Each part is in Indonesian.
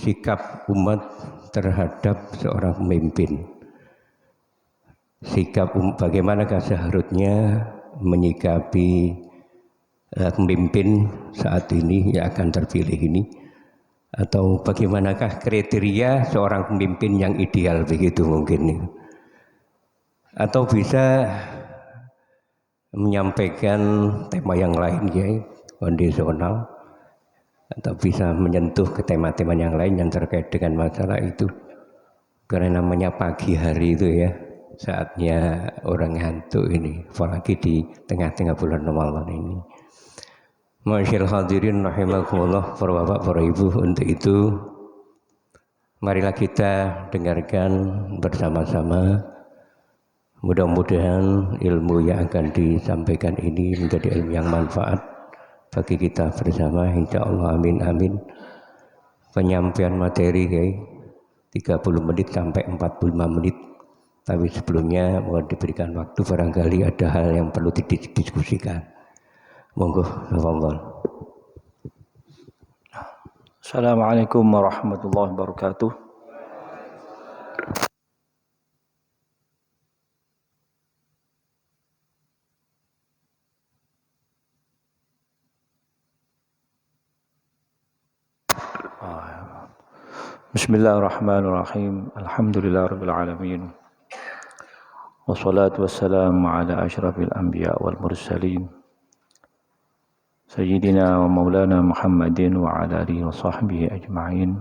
sikap umat terhadap seorang pemimpin. Bagaimanakah seharusnya menyikapi pemimpin saat ini yang akan terpilih ini, atau bagaimanakah kriteria seorang pemimpin yang ideal, begitu mungkin, atau bisa menyampaikan tema yang lain ya, kondisional, atau bisa menyentuh ke tema-tema yang lain yang terkait dengan masalah itu. Karena namanya pagi hari itu ya, saatnya orang ngantuk ini, apalagi di tengah-tengah bulan Ramadan ini. Masyaallah hadirin rahimakumullah, para bapak, para ibu, untuk itu marilah kita dengarkan bersama-sama. Mudah-mudahan ilmu yang akan disampaikan ini menjadi ilmu yang manfaat bagi kita bersama, insyaallah, amin amin. Penyampaian materi 30 menit sampai 45 menit. Tapi sebelumnya mohon diberikan waktu, barangkali ada hal yang perlu didiskusikan. Monggo, tafadhol. Assalamualaikum warahmatullahi wabarakatuh. Bismillahirrahmanirrahim. Alhamdulillahirabbil alamin. Wassalatu wassalamu ala asyrafil anbiya wal mursalin. Sayyidina wa maulana Muhammadin wa ala alihi wa sahbihi ajma'in.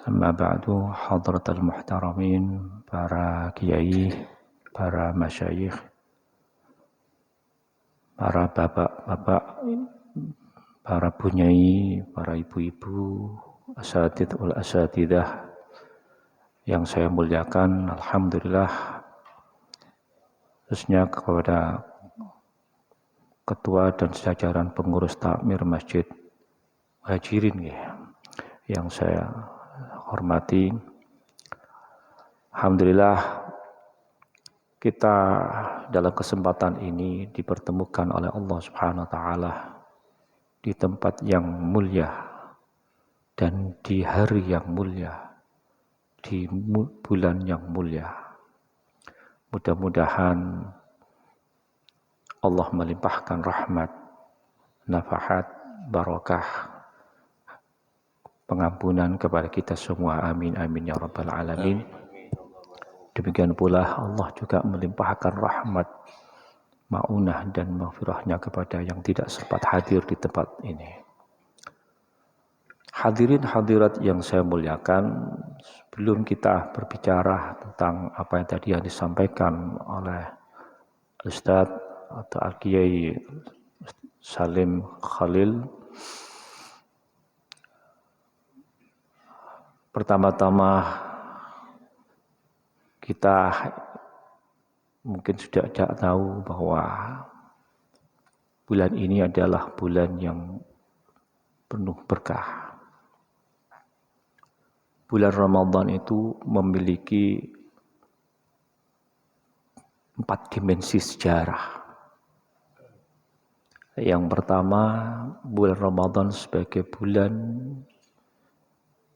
Amma ba'du, hadratal muhtaramin, para kiai, para masyayikh, para bapak-bapak, para bunyai, para ibu-ibu, asatidz wal asatidah yang saya muliakan, alhamdulillah, khususnya kepada ketua dan jajaran pengurus takmir Masjid Muhajirin yang saya hormati. Alhamdulillah, kita dalam kesempatan ini dipertemukan oleh Allah Subhanahu wa taala di tempat yang mulia dan di hari yang mulia, di bulan yang mulia. Mudah-mudahan Allah melimpahkan rahmat, nafahat, barakah, pengampunan kepada kita semua. Amin amin ya rabbal alamin. Demikian pula Allah juga melimpahkan rahmat, maunah dan maghfirahnya kepada yang tidak sempat hadir di tempat ini. Hadirin hadirat yang saya muliakan, sebelum kita berbicara tentang apa yang tadi yang disampaikan oleh Ustadz atau Al-Kiai Salim Khalil, pertama-tama kita mungkin sudah tahu bahwa bulan ini adalah bulan yang penuh berkah. Bulan Ramadan itu memiliki 4 dimensi sejarah. Yang pertama, bulan Ramadan sebagai bulan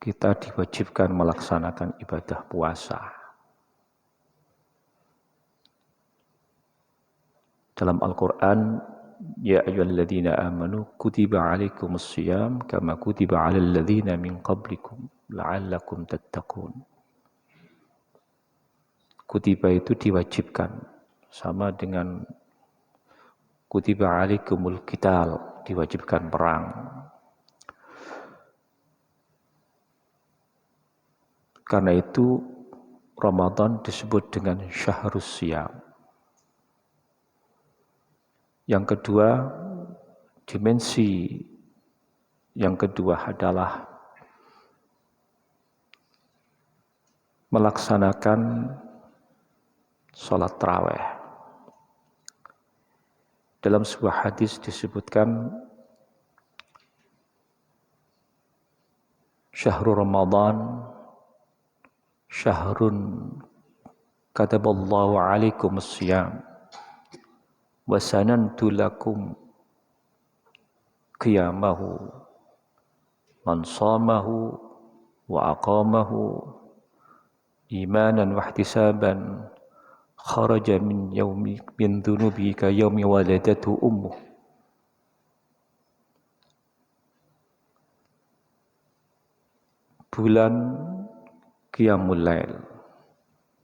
kita diwajibkan melaksanakan ibadah puasa. Dalam Al-Quran, ya ayyuhalladzina amanu kutiba alaikumus shiyam kama kutiba alal ladzina min qablikum la'allakum tattaqun. Kutiba itu diwajibkan, sama dengan kutiba alaikumul qital, diwajibkan perang. Karena itu Ramadan disebut dengan syahrus shiyam. Yang kedua, dimensi yang kedua adalah melaksanakan sholat tarawih. Dalam sebuah hadis disebutkan syahrul Ramadan syahrun kataballahu alaikum as-siyam wa sanantu lakum qiyamahu man shamahu wa aqamahu imanan wa ihtisaban kharaja min dhunubi ka yaumi waladatu ummuh. Bulan Qiyamul Lail,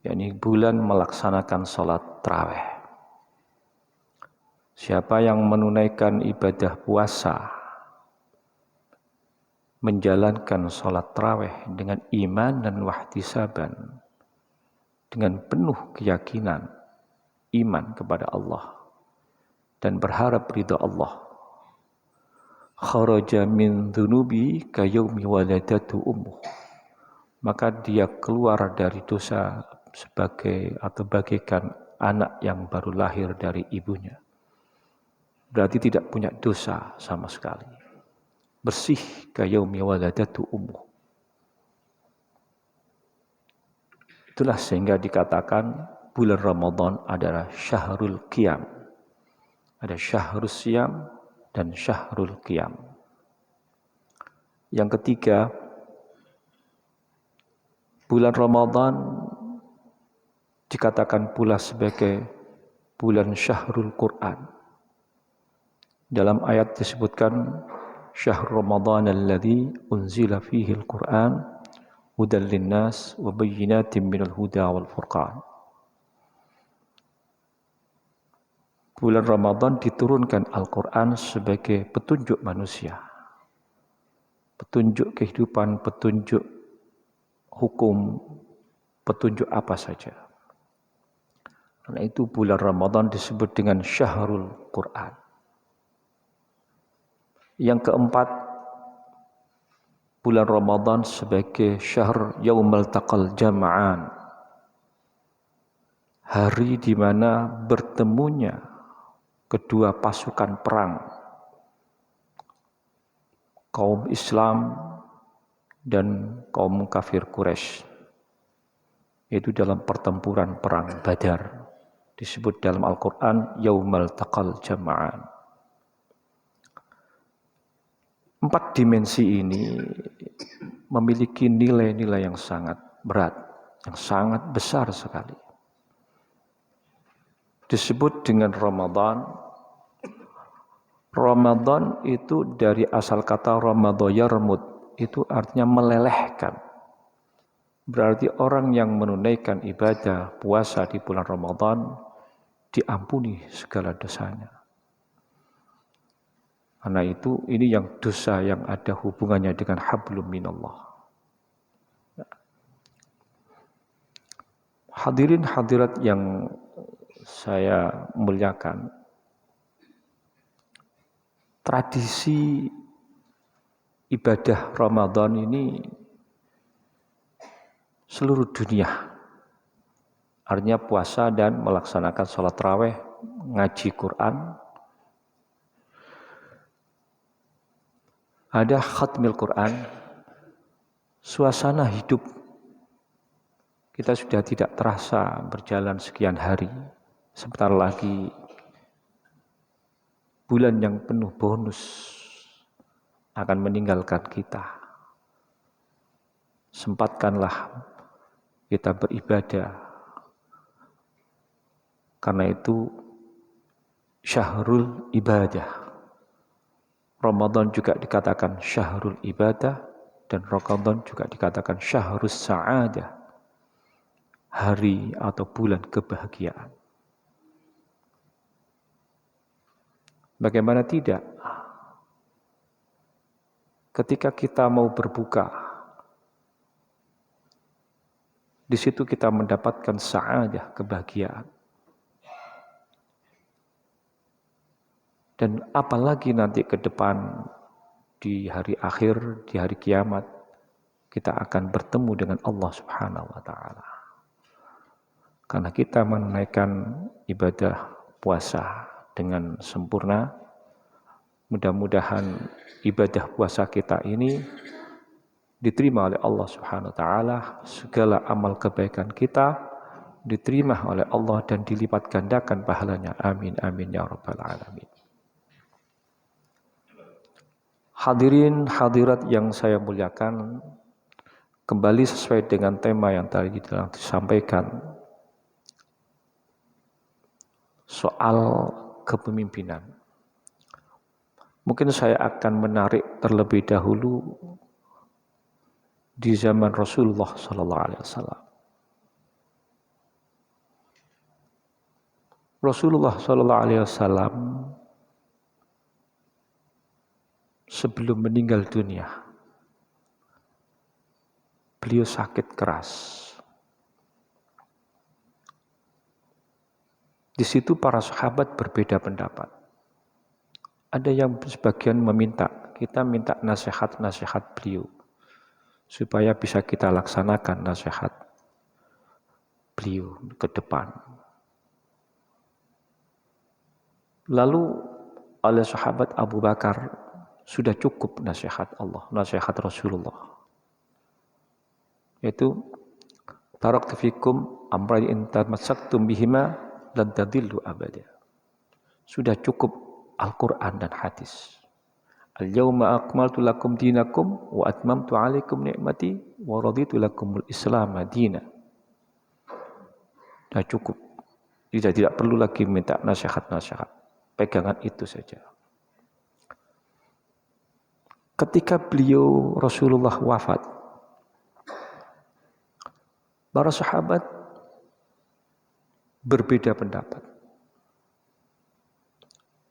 yakni bulan melaksanakan salat tarawih. Siapa yang menunaikan ibadah puasa, menjalankan salat tarawih dengan iman dan wahtisaban, dengan penuh keyakinan, iman kepada Allah dan berharap ridha Allah, kharaja min dhunubi ka yaumi waladatu ummuh, maka dia keluar dari dosa sebagai atau bagaikan anak yang baru lahir dari ibunya. Berarti tidak punya dosa sama sekali. Bersih ka yaumi waladatu ummuh. Itulah sehingga dikatakan bulan Ramadan adalah syahrul qiyam. Ada syahrul siyam dan syahrul qiyam. Yang ketiga, bulan Ramadan dikatakan pula sebagai bulan syahrul Quran. Dalam ayat disebutkan syahrul Ramadan alladzi unzila fihi al-Quran hudan linnas wa bayyinatin minal huda wal furqan. Bulan Ramadan diturunkan Al-Quran sebagai petunjuk manusia, petunjuk kehidupan, petunjuk hukum, petunjuk apa saja. Karena itu bulan Ramadan disebut dengan syahrul Quran. Yang keempat, bulan Ramadan sebagai syahr yaumal taqal jama'an, hari di mana bertemunya kedua pasukan perang, kaum Islam dan kaum kafir Quraisy, yaitu dalam pertempuran perang Badar, disebut dalam Al-Quran yaumal taqal jama'an. 4 dimensi ini memiliki nilai-nilai yang sangat berat, yang sangat besar sekali. Disebut dengan Ramadan. Ramadan itu dari asal kata Ramadha yarmud, itu artinya melelehkan. Berarti orang yang menunaikan ibadah puasa di bulan Ramadan diampuni segala dosanya. Karena itu ini yang dosa yang ada hubungannya dengan hablum minallah. Hadirin hadirat yang saya muliakan, tradisi ibadah Ramadan ini seluruh dunia. Artinya puasa dan melaksanakan sholat tarawih, ngaji Quran. Ada khatmil Quran, suasana hidup. Kita sudah tidak terasa berjalan sekian hari. Sebentar lagi bulan yang penuh bonus akan meninggalkan kita. Sempatkanlah kita beribadah. Karena itu syahrul ibadah. Ramadan juga dikatakan syahrul ibadah dan Ramadan juga dikatakan syahrus sa'adah, hari atau bulan kebahagiaan. Bagaimana tidak? Ketika kita mau berbuka, di situ kita mendapatkan sa'adah, kebahagiaan. Dan apalagi nanti ke depan di hari akhir, di hari kiamat, kita akan bertemu dengan Allah Subhanahu wa taala. Karena kita menunaikan ibadah puasa dengan sempurna, mudah-mudahan ibadah puasa kita ini diterima oleh Allah Subhanahu wa taala, segala amal kebaikan kita diterima oleh Allah dan dilipat gandakan pahalanya. Amin amin ya rabbal alamin. Hadirin hadirat yang saya muliakan, kembali sesuai dengan tema yang tadi disampaikan soal kepemimpinan. Mungkin saya akan menarik terlebih dahulu di zaman Rasulullah sallallahu alaihi wasallam. Rasulullah sallallahu alaihi wasallam sebelum meninggal dunia, beliau sakit keras. Di situ para sahabat berbeda pendapat. Ada yang sebagian kita minta nasihat-nasihat beliau supaya bisa kita laksanakan nasihat beliau ke depan. Lalu oleh sahabat Abu Bakar, sudah cukup nasihat Allah, nasihat Rasulullah. Yaitu taraktu fikum amrayn in tamassaktum bihima lan tadillu abada. Sudah cukup Al-Qur'an dan hadis. Al-yawma akmaltu lakum dinakum wa atmamtu alaikum ni'mati wa raditu lakumul Islam madina. Sudah cukup. Tidak perlu lagi minta nasihat-nasihat. Pegangan itu saja. Ketika beliau Rasulullah wafat, para sahabat berbeda pendapat.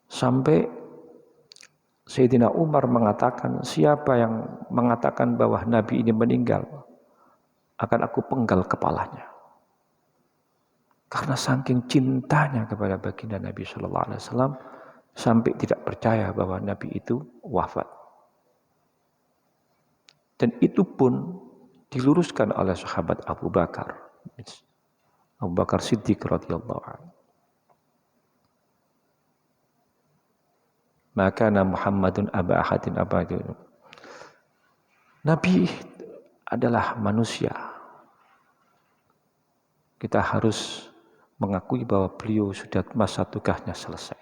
Sampai Sayyidina Umar mengatakan, siapa yang mengatakan bahwa Nabi ini meninggal, akan aku penggal kepalanya. Karena saking cintanya kepada baginda Nabi Sallallahu Alaihi Wasallam, sampai tidak percaya bahwa Nabi itu wafat. Dan itu pun diluruskan oleh sahabat Abu Bakar. Abu Bakar Siddiq radhiyallahu anhu. Maka Muhammadun aba ahadin abadun. Nabi adalah manusia. Kita harus mengakui bahwa beliau sudah masa tugasnya selesai.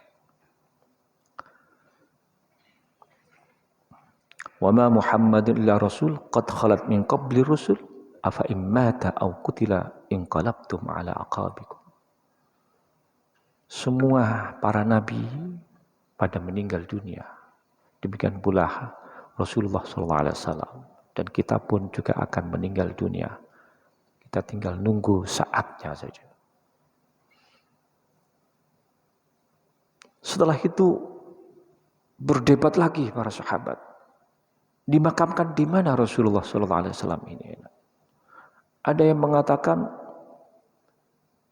Wa ma Muhammadun illa rasul qad khalat min qabli rusul afa immata aw qutila inqalabtum ala aqabikum. Semua para nabi pada meninggal dunia. Demikian pula Rasulullah SAW. Dan kita pun juga akan meninggal dunia. Kita tinggal nunggu saatnya saja. Setelah itu berdebat lagi para sahabat. Dimakamkan di mana Rasulullah SAW ini? Ada yang mengatakan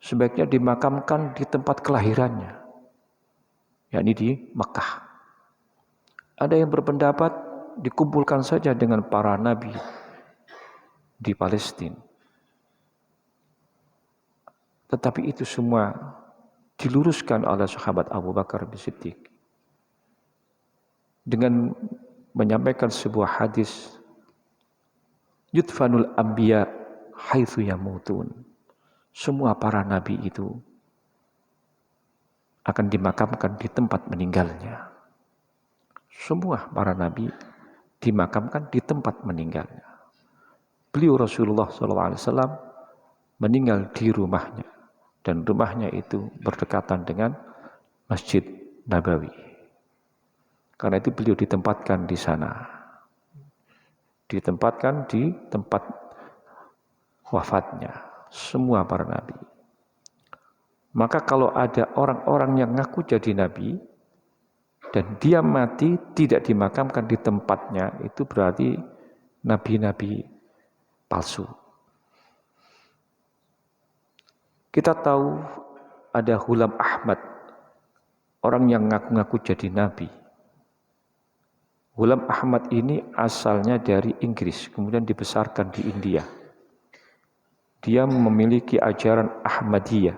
sebaiknya dimakamkan di tempat kelahirannya, yakni di Mekah. Ada yang berpendapat dikumpulkan saja dengan para nabi di Palestina. Tetapi itu semua diluruskan oleh sahabat Abu Bakar Siddiq dengan menyampaikan sebuah hadis, yudfanul anbiya haitsu yamutun. Semua para nabi itu akan dimakamkan di tempat meninggalnya. Semua para nabi dimakamkan di tempat meninggalnya. Beliau Rasulullah SAW meninggal di rumahnya. Dan rumahnya itu berdekatan dengan Masjid Nabawi. Karena itu beliau ditempatkan di sana. Ditempatkan di tempat wafatnya. Semua para nabi. Maka kalau ada orang-orang yang ngaku jadi nabi, dan dia mati tidak dimakamkan di tempatnya, itu berarti nabi-nabi palsu. Kita tahu ada Ghulam Ahmad, orang yang ngaku-ngaku jadi nabi. Ghulam Ahmad ini asalnya dari Inggris, kemudian dibesarkan di India. Dia memiliki ajaran Ahmadiyah,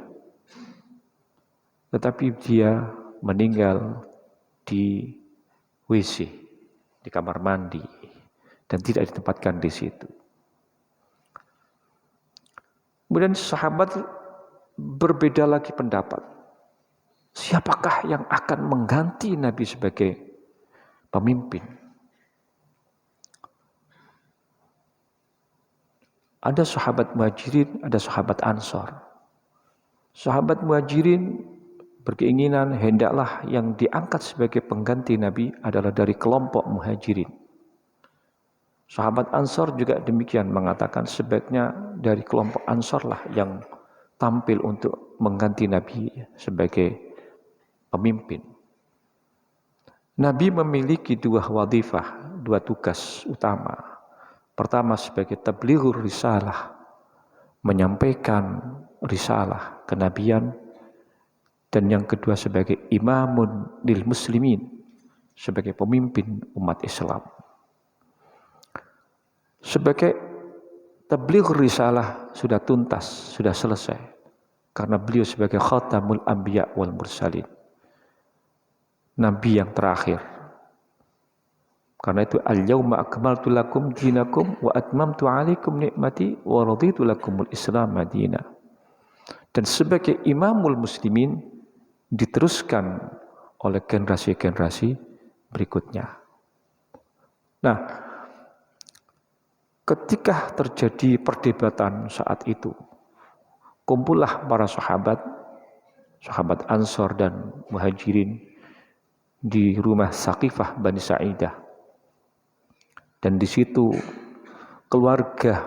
tetapi dia meninggal di WC, di kamar mandi, dan tidak ditempatkan di situ. Kemudian sahabat berbeda lagi pendapat. Siapakah yang akan mengganti Nabi sebagai pemimpin? Ada sahabat Muhajirin, ada sahabat Ansor. Sahabat Muhajirin berkeinginan hendaklah yang diangkat sebagai pengganti Nabi adalah dari kelompok Muhajirin. Sahabat Ansor juga demikian mengatakan sebaiknya dari kelompok Ansor lah yang tampil untuk mengganti Nabi sebagai pemimpin. Nabi memiliki dua wadifah, dua tugas utama. Pertama sebagai tablighur risalah, menyampaikan risalah kenabian, dan yang kedua sebagai imamun lil muslimin, sebagai pemimpin umat Islam. Sebagai tablighur risalah sudah tuntas, sudah selesai, karena beliau sebagai khatamul anbiya wal mursalin, Nabi yang terakhir. Karena itu al-yawma akmaltu lakum dinakum wa atmamtu alaikum nikmati wa raditu lakumul Islam madina. Dan sebagai imamul muslimin diteruskan oleh generasi-generasi berikutnya. Nah, ketika terjadi perdebatan saat itu, kumpullah para sahabat, sahabat Ansor dan Muhajirin di rumah Saqifah Bani Sa'idah. Dan di situ keluarga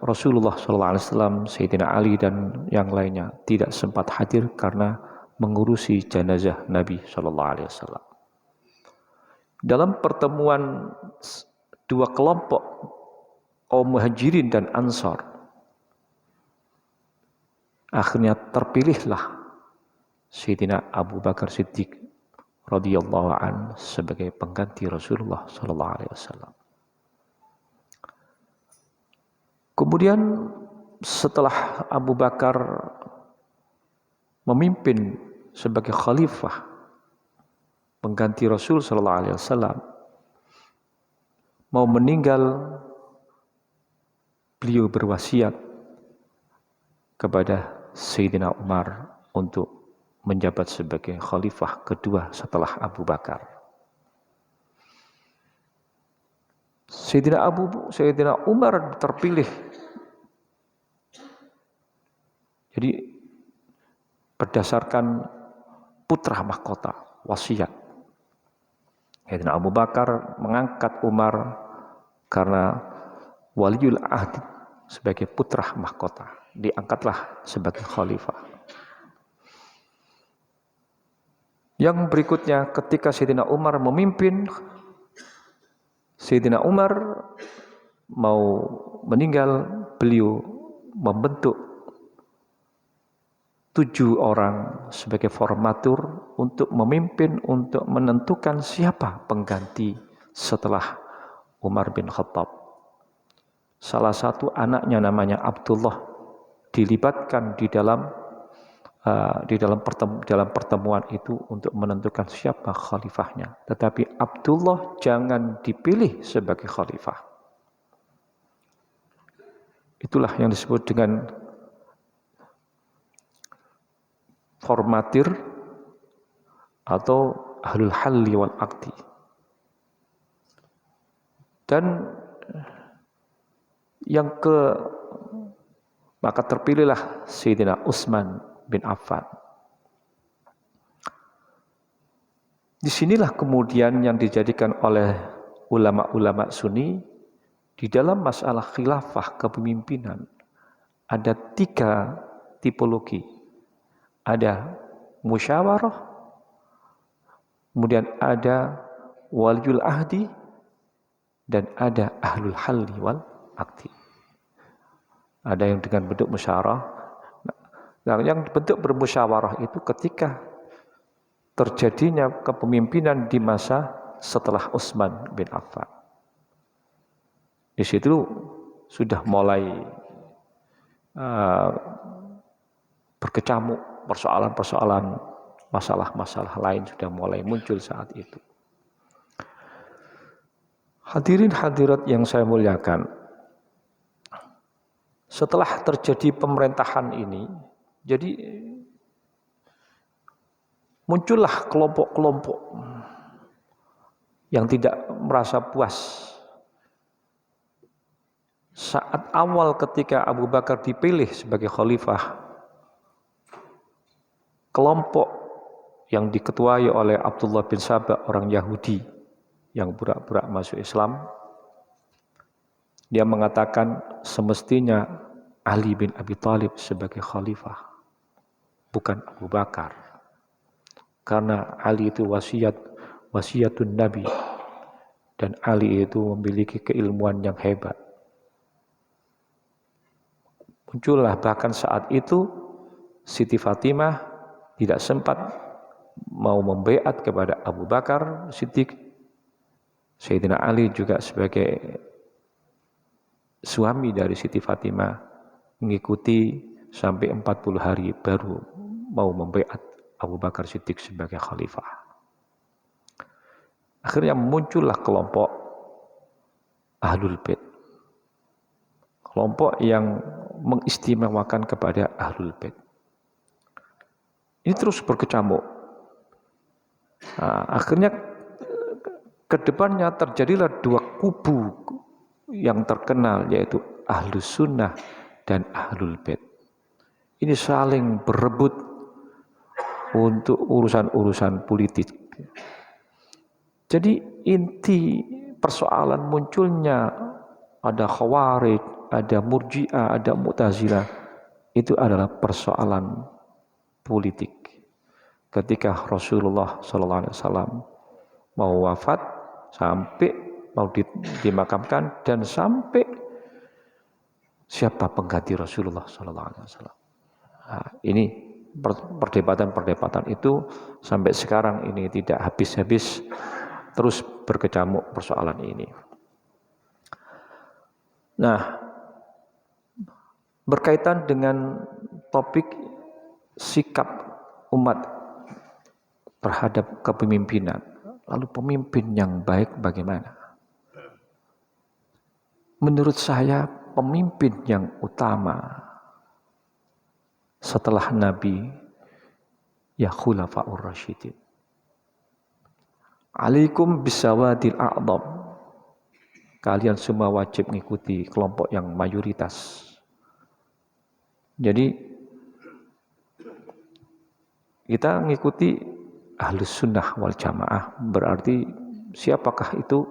Rasulullah SAW, Sayyidina Ali dan yang lainnya tidak sempat hadir karena mengurusi jenazah Nabi SAW. Dalam pertemuan dua kelompok kaum Muhajirin dan Ansor, akhirnya terpilihlah Sayyidina Abu Bakar Siddiq radhiyallahu an sebagai pengganti Rasulullah SAW. Kemudian setelah Abu Bakar memimpin sebagai khalifah pengganti Rasul SAW, mau meninggal, beliau berwasiat kepada Sayyidina Umar untuk menjabat sebagai khalifah kedua setelah Abu Bakar. Sayyidina Umar terpilih. Jadi berdasarkan putra mahkota, wasiat. Sayyidina Abu Bakar mengangkat Umar karena waliul ahd sebagai putra mahkota, diangkatlah sebagai khalifah. Yang berikutnya ketika Sayyidina Umar memimpin, Sayyidina Umar mau meninggal, beliau membentuk 7 orang sebagai formatur untuk memimpin, untuk menentukan siapa pengganti setelah Umar bin Khattab. Salah satu anaknya namanya Abdullah dilibatkan di dalam pertemuan itu untuk menentukan siapa khalifahnya. Tetapi Abdullah jangan dipilih sebagai khalifah. Itulah yang disebut dengan formatir atau ahlul halli wal aqdi. Dan maka terpilihlah Sayyidina Utsman bin Affan. Disinilah kemudian yang dijadikan oleh ulama-ulama Sunni di dalam masalah khilafah kepemimpinan ada 3 tipologi. Ada musyawarah, kemudian ada waliul ahdi, dan ada ahlul halli wal aqdi. Ada yang dengan bentuk musyawarah. Nah, yang bentuk bermusyawarah itu ketika terjadinya kepemimpinan di masa setelah Utsman bin Affan. Di situ sudah mulai berkecamuk persoalan-persoalan, masalah-masalah lain sudah mulai muncul saat itu. Hadirin hadirat yang saya muliakan, setelah terjadi pemerintahan ini, jadi muncullah kelompok-kelompok yang tidak merasa puas saat awal ketika Abu Bakar dipilih sebagai khalifah, kelompok yang diketuai oleh Abdullah bin Sabah, orang Yahudi yang pura-pura masuk Islam, dia mengatakan semestinya Ali bin Abi Thalib sebagai khalifah, bukan Abu Bakar. Karena Ali itu wasiatun Nabi, dan Ali itu memiliki keilmuan yang hebat. Muncullah bahkan saat itu Siti Fatimah tidak sempat mau membaiat kepada Abu Bakar Siddiq. Sayyidina Ali juga sebagai suami dari Siti Fatimah mengikuti sampai 40 hari baru mau membaiat Abu Bakar Siddiq sebagai khalifah. Akhirnya muncullah kelompok Ahlul Bait. Kelompok yang mengistimewakan kepada Ahlul Bait. Ini terus berkecamuk. Nah, akhirnya kedepannya terjadilah dua kubu yang terkenal, yaitu Ahlus Sunnah dan Ahlul Bait. Ini saling berebut untuk urusan-urusan politik. Jadi inti persoalan munculnya ada Khawarij, ada Murji'ah, ada Mu'tazilah, itu adalah persoalan politik. Ketika Rasulullah SAW mau wafat, sampai mau dimakamkan, dan sampai siapa pengganti Rasulullah SAW. Nah, ini perdebatan-perdebatan itu sampai sekarang ini tidak habis-habis, terus berkecamuk persoalan ini. Nah, berkaitan dengan topik sikap umat terhadap kepemimpinan, lalu pemimpin yang baik bagaimana? Menurut saya pemimpin yang utama setelah Nabi ya khulafaur rasyidin. Alaikum bisawadil a'dham. Kalian semua wajib mengikuti kelompok yang mayoritas. Jadi kita mengikuti Ahlus Sunnah wal Jamaah, berarti siapakah itu?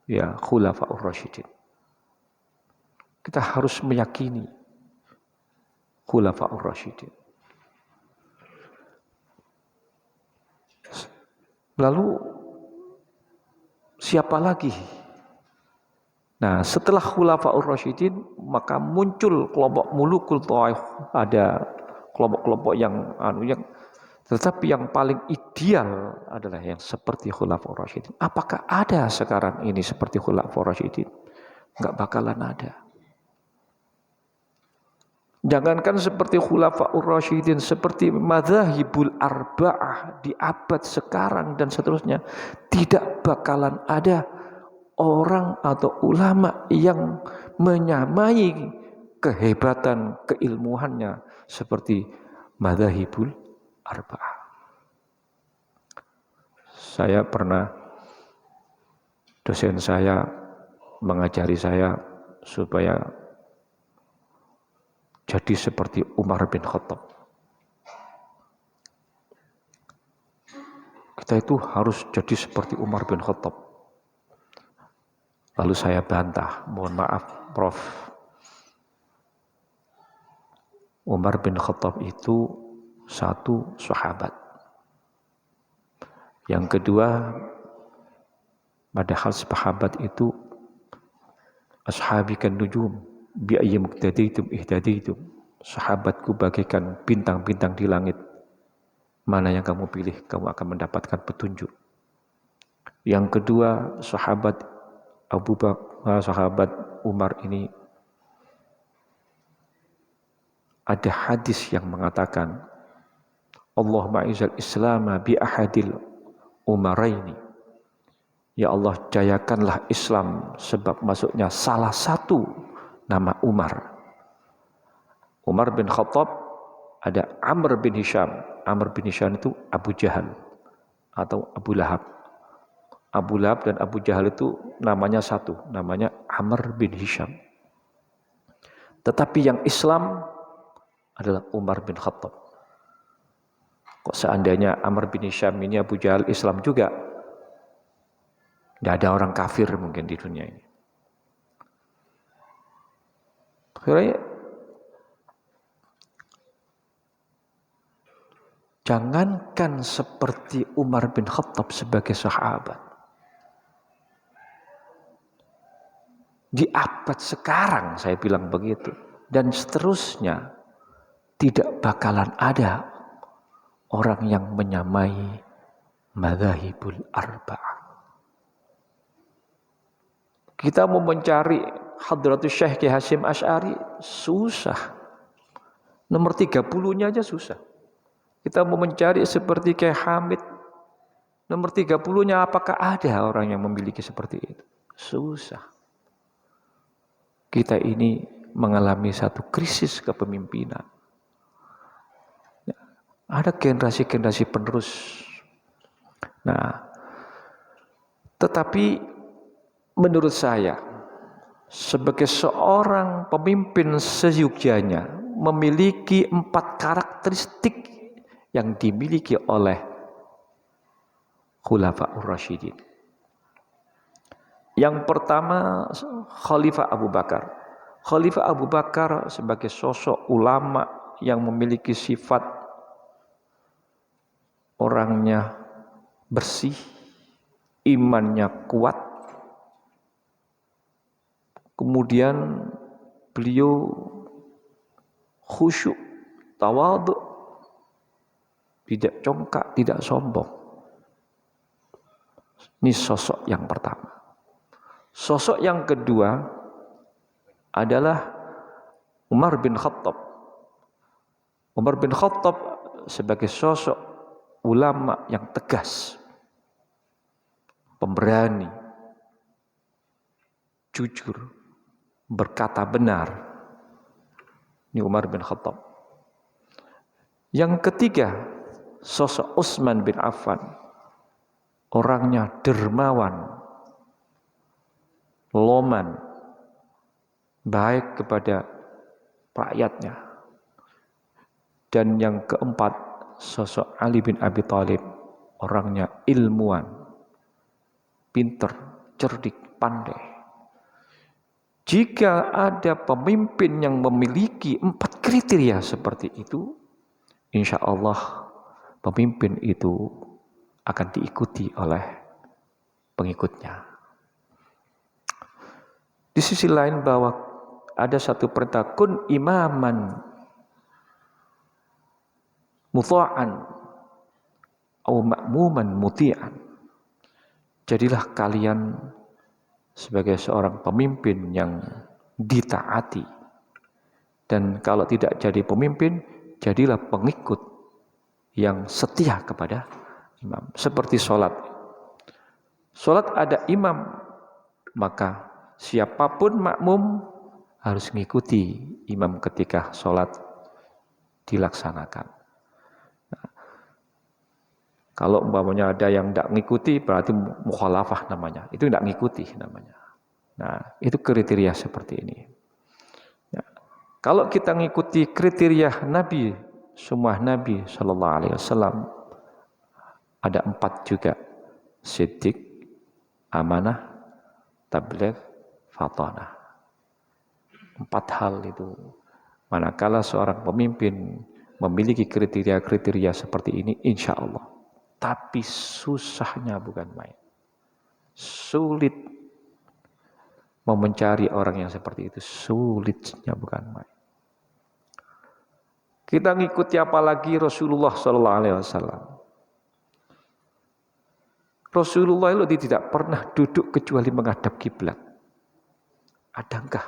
Ya khulafaur rasyidin. Kita harus meyakini khulafaur rasyidin. Lalu siapa lagi? Nah, setelah khulafaur rasyidin maka muncul kelompok mulukul tawaif, ada kelompok-kelompok yang tetapi yang paling ideal adalah yang seperti khulafaur rasyidin. Apakah ada sekarang ini seperti khulafaur rasyidin? Enggak bakalan ada. Jangankan seperti khulafaur rasyidin, seperti madzhabul arba'ah di abad sekarang dan seterusnya, tidak bakalan ada orang atau ulama yang menyamai kehebatan keilmuannya seperti madzhabul arba'ah. Saya pernah, dosen saya mengajari saya supaya jadi seperti Umar bin Khattab. Kita itu harus jadi seperti Umar bin Khattab. Lalu saya bantah, mohon maaf Prof. Umar bin Khattab itu satu sahabat. Yang kedua, padahal sahabat itu ashabikan nujum bi ayyi muqtadaitum ihtadaitum. Sahabatku bagaikan bintang-bintang di langit. Mana yang kamu pilih, kamu akan mendapatkan petunjuk. Yang kedua, sahabat Abu Bakar, sahabat Umar ini ada hadis yang mengatakan Allahumma izal Islam bi ahadil umaraini. Ya Allah, jayakanlah Islam sebab masuknya salah satu nama Umar. Umar bin Khattab, ada Amr bin Hisham. Amr bin Hisham itu Abu Jahal atau Abu Lahab. Abu Lahab dan Abu Jahal itu namanya satu, namanya Amr bin Hisham. Tetapi yang Islam adalah Umar bin Khattab. Kok seandainya Amr bin Hisham ini Abu Jahal Islam juga, tidak ada orang kafir mungkin di dunia ini. Akhirnya, jangankan seperti Umar bin Khattab sebagai sahabat, di abad sekarang saya bilang begitu, dan seterusnya tidak bakalan ada orang yang menyamai madzhabul arba'ah. Kita mau mencari Hadratus Syekh Ki Hasyim Asy'ari susah. Nomor 30-nya aja susah. Kita mau mencari seperti Kyai Hamid, nomor 30-nya apakah ada orang yang memiliki seperti itu? Susah. Kita ini mengalami satu krisis kepemimpinan. Ada generasi-generasi penerus. Nah, tetapi menurut saya, sebagai seorang pemimpin seyogyanya memiliki 4 karakteristik yang dimiliki oleh Khulafaur Rasyidin. Yang pertama, Khalifah Abu Bakar. Khalifah Abu Bakar sebagai sosok ulama yang memiliki sifat orangnya bersih, imannya kuat. Kemudian beliau khusyuk, tawadhu, tidak congkak, tidak sombong. Ini sosok yang pertama. Sosok yang kedua adalah Umar bin Khattab. Umar bin Khattab sebagai sosok ulama yang tegas, pemberani, jujur, berkata benar. Ini Umar bin Khattab. Yang ketiga, sosok Utsman bin Affan. Orangnya dermawan, loman, baik kepada rakyatnya. Dan yang keempat, sosok Ali bin Abi Thalib. Orangnya ilmuwan, pinter, cerdik, pandai. Jika ada pemimpin yang memiliki 4 kriteria seperti itu, insya Allah pemimpin itu akan diikuti oleh pengikutnya. Di sisi lain bahwa ada satu perintah, kun imaman mutha'an au ma'muman muti'an. Jadilah kalian sebagai seorang pemimpin yang ditaati. Dan kalau tidak jadi pemimpin, jadilah pengikut yang setia kepada imam. Seperti sholat. Sholat ada imam, maka siapapun makmum harus mengikuti imam ketika sholat dilaksanakan. Nah, kalau umpamanya ada yang tidak mengikuti, berarti mukhalafah namanya. Itu tidak mengikuti namanya. Nah, itu kriteria seperti ini. Ya. Kalau kita mengikuti kriteria Nabi, semua Nabi Sallallahu Alaihi Wasallam, ada 4 juga: siddiq, amanah, tabligh, fatanah. 4 hal itu. Manakala seorang pemimpin memiliki kriteria-kriteria seperti ini, insya Allah. Tapi susahnya bukan main. Sulit mau mencari orang yang seperti itu. Sulitnya bukan main. Kita ngikuti apalagi Rasulullah Sallallahu Alaihi Wasallam. Rasulullah itu tidak pernah duduk kecuali menghadap kiblat. Adakah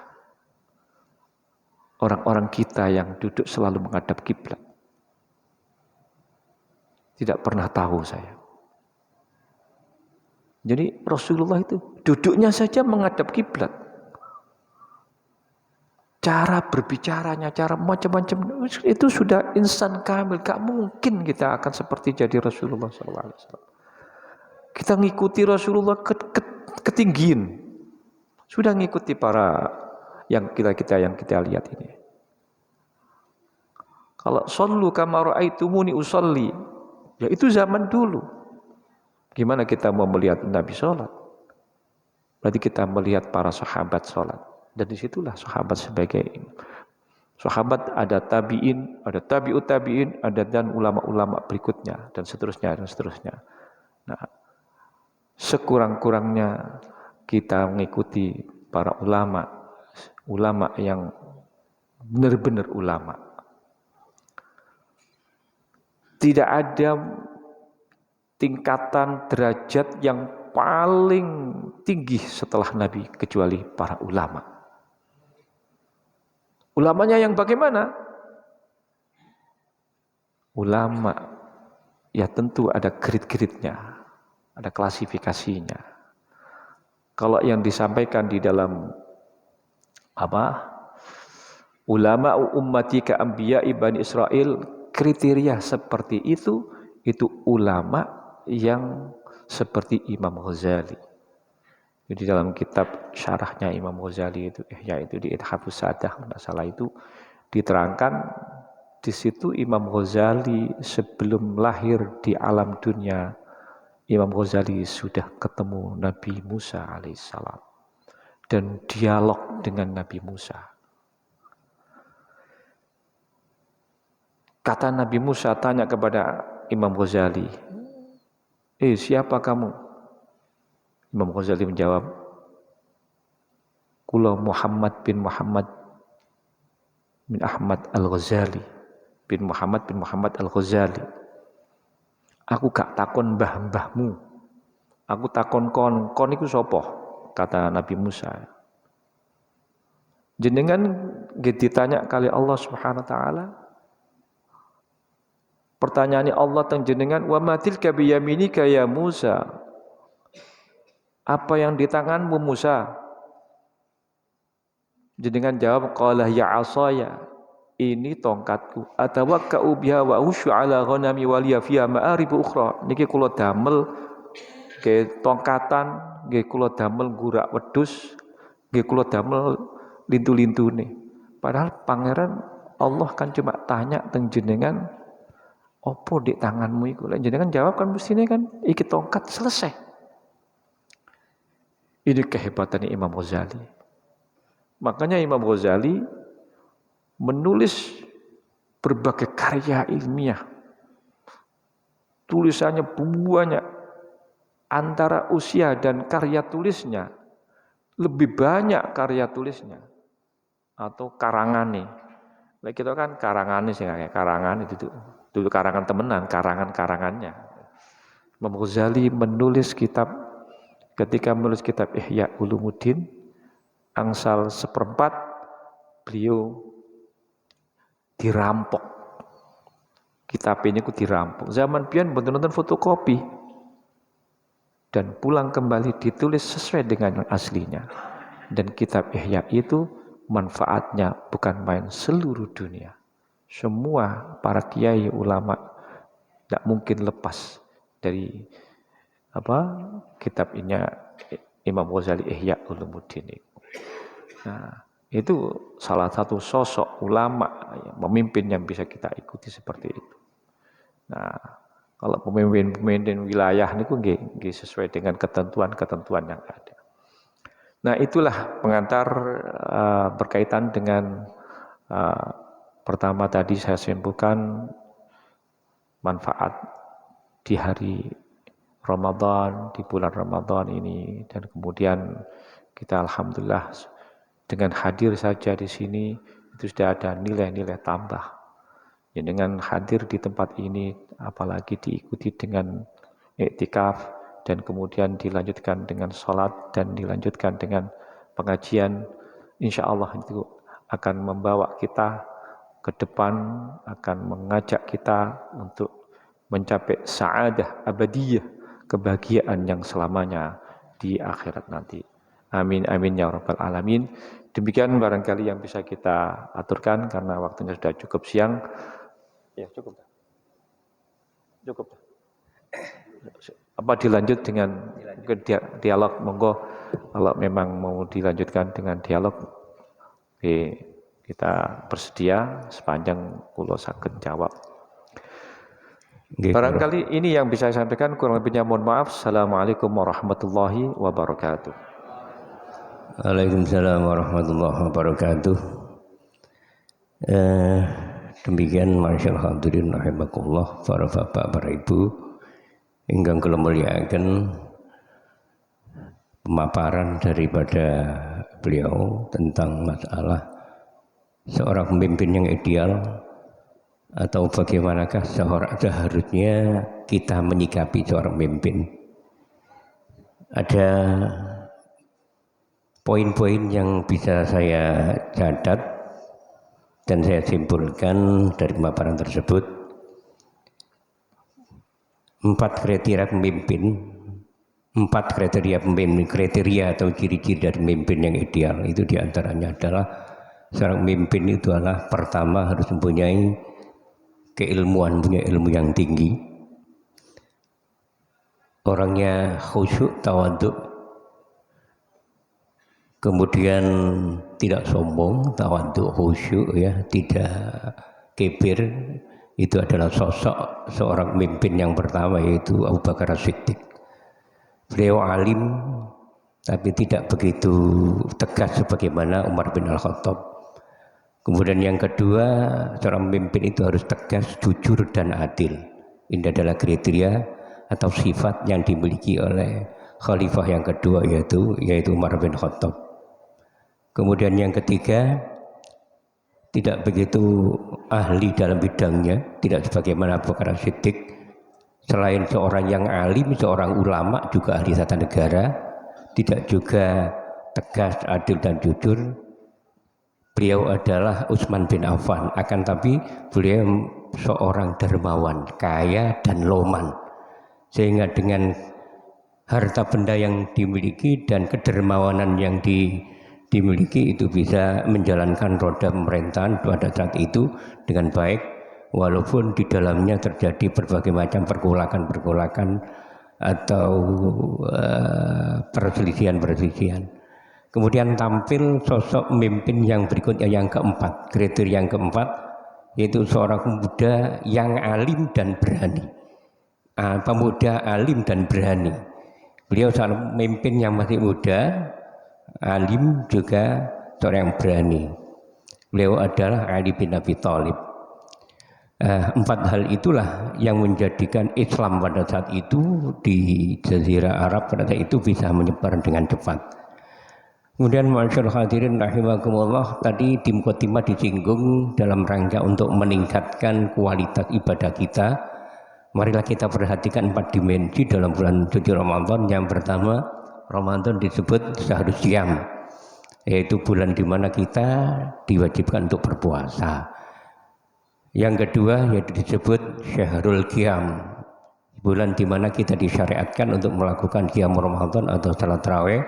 orang-orang kita yang duduk selalu menghadap kiblat? Tidak pernah tahu saya. Jadi Rasulullah itu duduknya saja menghadap kiblat. Cara berbicaranya, cara macam-macam itu sudah insan kamil. Gak mungkin kita akan seperti jadi Rasulullah SAW. Kita ngikuti Rasulullah ketinggian. Sudah ngikuti para yang kita lihat ini. Kalau shollu kama ra'aitumuni usolli, ya itu zaman dulu. Gimana kita mau melihat Nabi sholat? Berarti kita melihat para sahabat sholat. Dan disitulah sahabat sebagai sahabat, ada tabi'in, ada tabi'ut tabi'in, ada dan ulama-ulama berikutnya, dan seterusnya, dan seterusnya. Nah, sekurang-kurangnya kita mengikuti para ulama, ulama yang benar-benar ulama. Tidak ada tingkatan derajat yang paling tinggi setelah Nabi kecuali para ulama. Ulamanya yang bagaimana? Ulama ya tentu ada grade-grade-nya, ada klasifikasinya. Kalau yang disampaikan di dalam ulama ummati ka anbiya'i Bani Israel, kriteria seperti itu ulama yang seperti Imam Ghazali. Jadi dalam kitab syarahnya Imam Ghazali itu, yaitu di Ithafus Sadah, tidak salah itu, diterangkan di situ Imam Ghazali sebelum lahir di alam dunia, Imam Ghazali sudah ketemu Nabi Musa alaihissalam dan dialog dengan Nabi Musa. Kata Nabi Musa tanya kepada Imam Ghazali, siapa kamu? Imam Ghazali menjawab, Kula Muhammad bin Ahmad al-Ghazali, bin Muhammad al-Ghazali. Aku gak takon mbah-mbahmu, aku takon kon iku sapa? Kata Nabi Musa. Jenengan ditanya kali Allah Subhanahu wa taala. Pertanyaannya Allah tentang jenengan, wa ma tilka biyaminika ya Musa? Apa yang di tanganmu Musa? Jenengan jawab, qala ya asaya, ini tongkatku. Atawakka'u biha wa usyu ala ghanami wa liya fiha ma'aribu ukhra. Niki kula damel nggih tongkatan, nggih kula damel gurak wedhus, nggih kula damel lintu-lintune. Padahal pangeran Allah kan cuma tanya teng jenengan, opo di tanganmu iku? Lek jenengan jawab kan mestine kan iki tongkat, selesai. Ini kehebatan Imam Ghazali. Makanya Imam Ghazali menulis berbagai karya ilmiah. Tulisannya banyak. Antara usia dan karya tulisnya lebih banyak karya tulisnya atau karangannya. Lek kita kan karangannya sih kayak karangan itu dulu karangan temenan, karangannya. Imam Ghazali menulis kitab, ketika menulis kitab Ihya Ulumuddin, angsal seperempat beliau dirampok. Kitab ini dirampok. Zaman biyen mboten nonton fotokopi. Dan pulang kembali ditulis sesuai dengan yang aslinya. Dan kitab Ihya itu manfaatnya bukan main seluruh dunia. Semua para kiai ulama tidak mungkin lepas dari kitab ini Imam Ghazali Ihya Ulumuddin. Nah, itu salah satu sosok ulama pemimpin yang bisa kita ikuti seperti itu. Nah, kalau pemimpin wilayah ini nggih sesuai dengan ketentuan-ketentuan yang ada. Nah, itulah pengantar berkaitan dengan pertama tadi saya simpulkan manfaat di hari Ramadan, di bulan Ramadan ini, dan kemudian kita alhamdulillah dengan hadir saja di sini itu sudah ada nilai-nilai tambah. Ya, dengan hadir di tempat ini, apalagi diikuti dengan iktikaf dan kemudian dilanjutkan dengan sholat dan dilanjutkan dengan pengajian, insya Allah itu akan membawa kita ke depan, akan mengajak kita untuk mencapai sa'adah abadiyah, kebahagiaan yang selamanya di akhirat nanti. Amin amin ya rabbal alamin. Demikian barangkali yang bisa kita aturkan karena waktunya sudah cukup siang. Ya, cukup. Apa dilanjut dengan dialog? Monggo kalau memang mau dilanjutkan dengan dialog, Kita bersedia sepanjang kula saged jawab. Nggih, Barangkali ini yang bisa saya sampaikan, kurang lebihnya mohon maaf. Assalamualaikum warahmatullahi wabarakatuh. Waalaikumsalam warahmatullahi wabarakatuh. Demikian masyaallah hadirin rahimakumullah, para bapak, para ibu ingkang kula mulyakaken pemaparan daripada beliau tentang masalah seorang pemimpin yang ideal atau bagaimanakah seharusnya kita menyikapi seorang pemimpin. Ada poin-poin yang bisa saya catat dan saya simpulkan dari pemaparan tersebut. 4 kriteria pemimpin, 4 kriteria pemimpin, kriteria atau ciri-ciri dari pemimpin yang ideal itu diantaranya adalah seorang pemimpin itu adalah pertama harus mempunyai keilmuan, punya ilmu yang tinggi, orangnya khusyuk, tawadhu, kemudian tidak sombong, tawadhu, khusyuk, ya, tidak kibir. Itu adalah sosok seorang pemimpin yang pertama, yaitu Abu Bakar As-Siddiq. Beliau alim tapi tidak begitu tegas sebagaimana Umar bin Al-Khattab. Kemudian yang kedua, seorang pemimpin itu harus tegas, jujur dan adil. Ini adalah kriteria atau sifat yang dimiliki oleh khalifah yang kedua, yaitu Umar bin Khattab. Kemudian yang ketiga, tidak begitu ahli dalam bidangnya, tidak sebagaimana Abu Bakar As-Siddiq. Selain seorang yang alim, seorang ulama juga ahli tata negara, tidak juga tegas, adil dan jujur. Beliau adalah Utsman bin Affan, akan tapi beliau seorang dermawan, kaya dan loman, sehingga dengan harta benda yang dimiliki dan kedermawanan yang dimiliki itu bisa menjalankan roda pemerintahan pada saat itu dengan baik, walaupun di dalamnya terjadi berbagai macam pergolakan atau perselisihan. Kemudian tampil sosok pemimpin yang berikutnya, yang keempat, kriteria yang keempat, yaitu seorang pemuda yang alim dan berani. Pemuda alim dan berani. Beliau seorang pemimpin yang masih muda, alim juga seorang yang berani. Beliau adalah Ali bin Abi Thalib. 4 hal itulah yang menjadikan Islam pada saat itu di Jazirah Arab pada saat itu bisa menyebar dengan cepat. Kemudian masyaallah hadirin rahimakumullah, tadi di mukadimah disinggung dalam rangka untuk meningkatkan kualitas ibadah kita. Marilah kita perhatikan 4 dimensi dalam bulan suci Ramadan. Yang pertama, Ramadan disebut syahrul syiyam, yaitu bulan di mana kita diwajibkan untuk berpuasa. Yang kedua yaitu disebut syahrul qiyam, bulan di mana kita disyariatkan untuk melakukan qiyam Ramadan atau salat tarawih.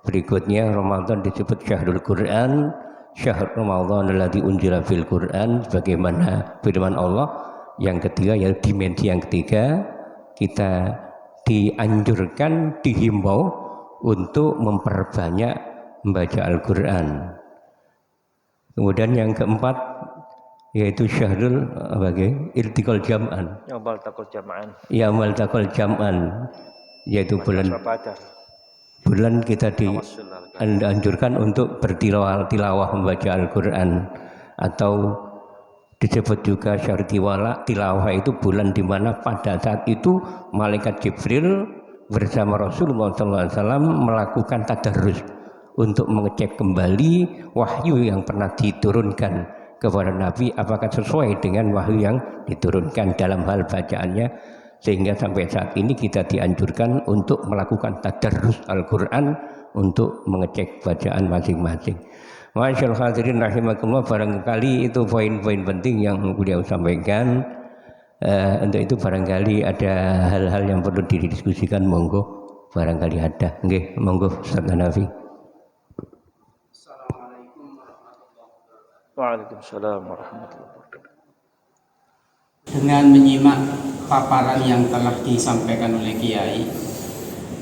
Berikutnya Ramadan disebut syahrul Quran, syahr Ramadan alladzi unzila fil Quran, sebagaimana firman Allah. Yang ketiga yaitu dimensi yang ketiga, kita dianjurkan, dihimbau untuk memperbanyak membaca Al-Quran. Kemudian yang keempat yaitu syahrul irtikal jam'an. Yaumul taqal jam'an, yaitu bulan kita dianjurkan untuk bertilawah membaca Al-Quran, atau disebut juga syahr tilawah. Itu bulan di mana pada saat itu malaikat Jibril bersama Rasulullah SAW melakukan tadarrus untuk mengecek kembali wahyu yang pernah diturunkan kepada Nabi, apakah sesuai dengan wahyu yang diturunkan dalam hal bacaannya, sehingga sampai saat ini kita dianjurkan untuk melakukan tadarrus Al-Quran untuk mengecek bacaan masing-masing. Masyaallah hadirin rahimakumullah, barangkali itu poin-poin penting yang beliau sampaikan. Untuk itu barangkali ada hal-hal yang perlu didiskusikan, monggo barangkali ada. Nggih, monggo Ustaz Hanafi. Assalamualaikum warahmatullahi wabarakatuh. Waalaikumsalam warahmatullahi wabarakatuh. Dengan menyimak paparan yang telah disampaikan oleh Kiai,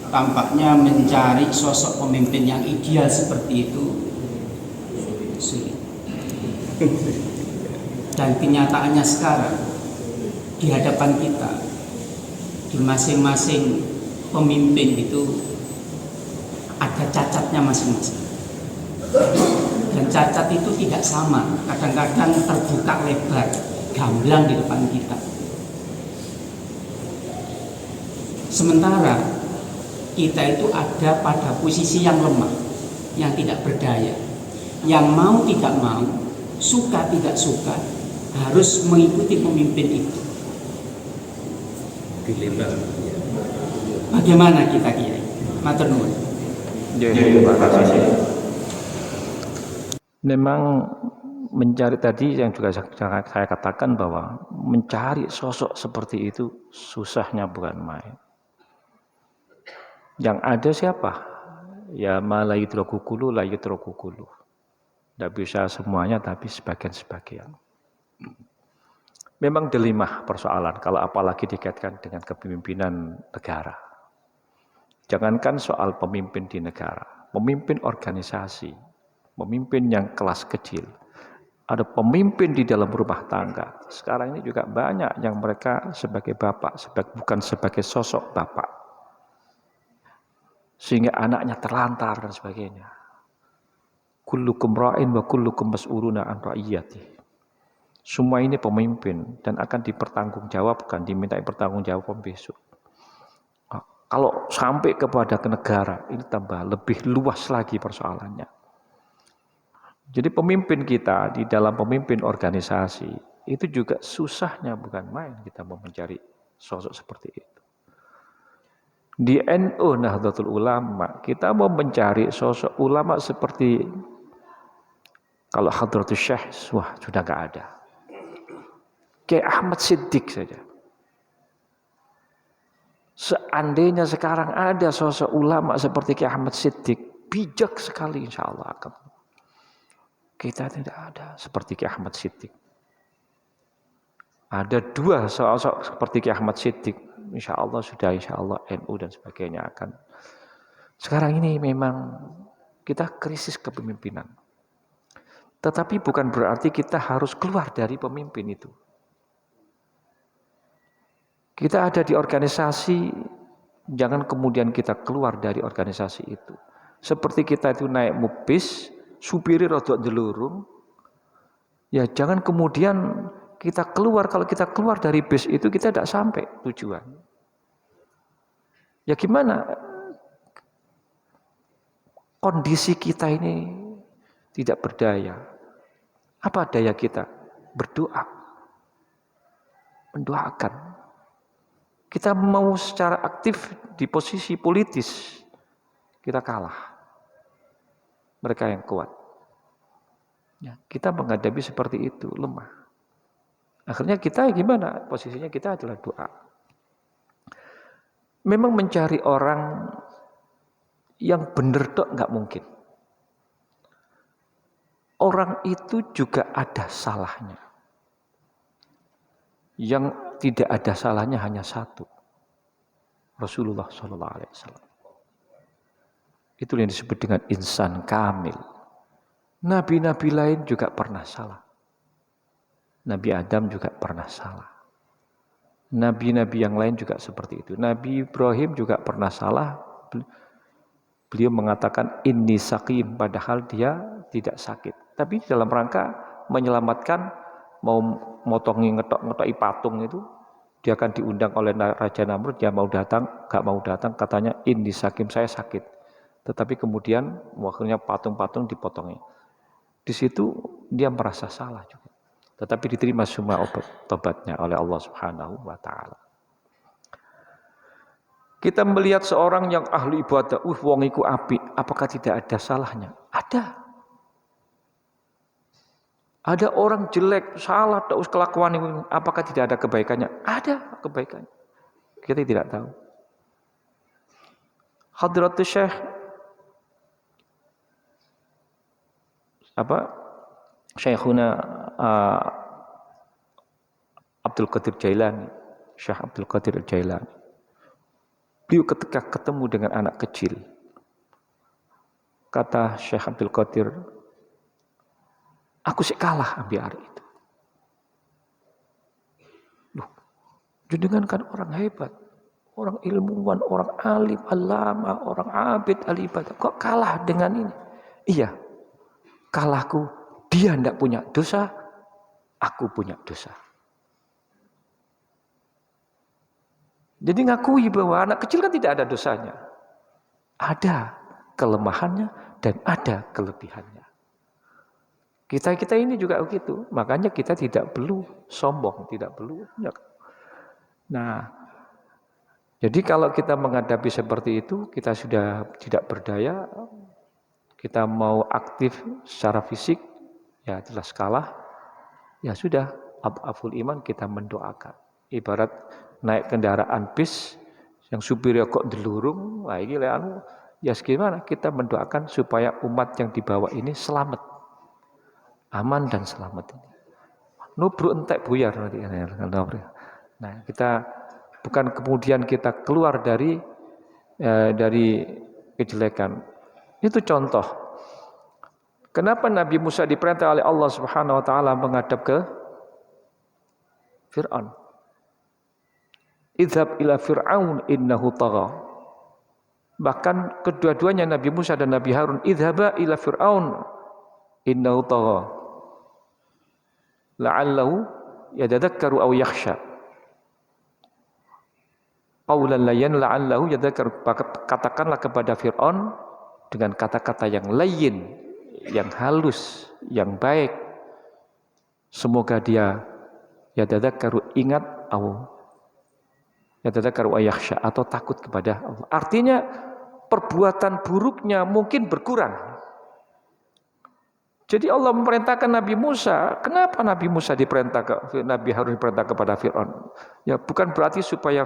tampaknya mencari sosok pemimpin yang ideal seperti itu sulit. Dan kenyataannya sekarang di hadapan kita, di masing-masing pemimpin itu ada cacatnya masing-masing. Dan cacat itu tidak sama, kadang-kadang terbuka lebar, gamblang di depan kita. Sementara kita itu ada pada posisi yang lemah, yang tidak berdaya, yang mau tidak mau, suka tidak suka, harus mengikuti pemimpin itu. Dilema. Bagaimana kita, Kiai? Matur nuwun. Terima kasih. Memang mencari tadi yang juga saya katakan bahwa mencari sosok seperti itu susahnya bukan main. Yang ada siapa? Ya la yudraku kullu la yudraku kullu. Tidak bisa semuanya tapi sebagian-sebagian. Memang dilemah persoalan kalau apalagi dikaitkan dengan kepemimpinan negara. Jangankan soal pemimpin di negara, pemimpin organisasi, pemimpin yang kelas kecil, ada pemimpin di dalam rumah tangga. Sekarang ini juga banyak yang mereka sebagai bapak, bukan sebagai sosok bapak. Sehingga anaknya terlantar dan sebagainya. Kullukum ra'in wa kullukum mas'uluna an ra'iyati. Semua ini pemimpin dan akan dipertanggungjawabkan, dimintai pertanggungjawaban besok. Kalau sampai kepada ke negara, ini tambah lebih luas lagi persoalannya. Jadi pemimpin kita di dalam pemimpin organisasi, itu juga susahnya bukan main kita mau mencari sosok seperti itu. Di NU Nahdlatul Ulama, kita mau mencari sosok ulama seperti kalau Hadratus Syekh, wah sudah enggak ada. Kayak Ahmad Siddiq saja. Seandainya sekarang ada sosok ulama seperti Kiai Ahmad Siddiq, bijak sekali insya Allah akan. Kita tidak ada seperti Kiai Ahmad Siddiq. Ada dua sosok seperti Kiai Ahmad Siddiq, insya Allah sudah insya Allah NU dan sebagainya akan. Sekarang ini memang kita krisis kepemimpinan. Tetapi bukan berarti kita harus keluar dari pemimpin itu. Kita ada di organisasi, jangan kemudian kita keluar dari organisasi itu. Seperti kita itu naik bis, supiri rodok delurung, ya jangan kemudian kita keluar, kalau kita keluar dari bis itu kita tidak sampai tujuan. Ya gimana? Kondisi kita ini tidak berdaya. Apa daya kita? Berdoa. Mendoakan. Kita mau secara aktif di posisi politis, kita kalah. Mereka yang kuat. Ya, kita menghadapi seperti itu, lemah. Akhirnya kita gimana? Posisinya kita adalah doa. Memang mencari orang yang benar tok nggak mungkin. Orang itu juga ada salahnya. Yang tidak ada salahnya hanya satu. Rasulullah SAW. Itu yang disebut dengan insan kamil. Nabi-nabi lain juga pernah salah. Nabi Adam juga pernah salah. Nabi-nabi yang lain juga seperti itu. Nabi Ibrahim juga pernah salah. Beliau mengatakan inni saqim, padahal dia tidak sakit. Tapi dalam rangka menyelamatkan, mau motongi ngetok-ngetoki patung itu, dia akan diundang oleh Raja Namrud, dia mau datang, gak mau datang, katanya inni saqim, saya sakit. Tetapi kemudian akhirnya patung-patung dipotongi. Di situ dia merasa salah juga. Tetapi diterima semua tobatnya oleh Allah Subhanahu wa taala. Kita melihat seorang yang ahli ibadah, wong iku apik, apakah tidak ada salahnya? Ada. Ada orang jelek, salah, terus kelakuan ini, apakah tidak ada kebaikannya? Ada kebaikannya. Kita tidak tahu. Hadratus Syekh Syekhuna Abdul Qadir Jailani, Syekh Abdul Qadir Jailani. Beliau ketika ketemu dengan anak kecil, kata Syekh Abdul Qadir, Aku sik kalah ambil arek itu. Loh, jenengan kan orang hebat, orang ilmuwan, orang alim, alama, orang abid, alibadah. Kok kalah dengan ini? Iya, kalahku. Dia tidak punya dosa, aku punya dosa. Jadi ngakui bahwa anak kecil kan tidak ada dosanya. Ada kelemahannya dan ada kelebihannya. Kita ini juga begitu. Makanya kita tidak perlu sombong, tidak perlu. Nah, jadi kalau kita menghadapi seperti itu, kita sudah tidak berdaya, kita mau aktif secara fisik, ya jelas kalah, ya sudah, aful iman kita mendoakan. Ibarat naik kendaraan bis, yang supirnya kok delurung, wah ini anu, ya gimana? Kita mendoakan supaya umat yang dibawa ini selamat. Aman dan selamat ini. Nubruk entek buyar nanti. Nah, kita bukan kemudian kita keluar dari kejelekan. Itu contoh. Kenapa Nabi Musa diperintah oleh Allah Subhanahu wa taala menghadap ke Fir'aun? Idhab ila Fir'aun innahu tagha. Bahkan kedua-duanya Nabi Musa dan Nabi Harun, idhaba ila Fir'aun innahu tagha. La'allahu yatadhakkaru aw yakhsha. Qaulan layyan la'allahu yatadhakkaru. Katakanlah kepada Fir'aun dengan kata-kata yang layyin, yang halus, yang baik. Semoga dia yatadhakkaru, ingat, aw yatadhakkaru aw yakhsha, atau takut kepada Allah. Artinya perbuatan buruknya mungkin berkurang. Jadi Allah memerintahkan Nabi Musa. Kenapa Nabi Musa Nabi Harun diperintah kepada Fir'aun? Ya bukan berarti supaya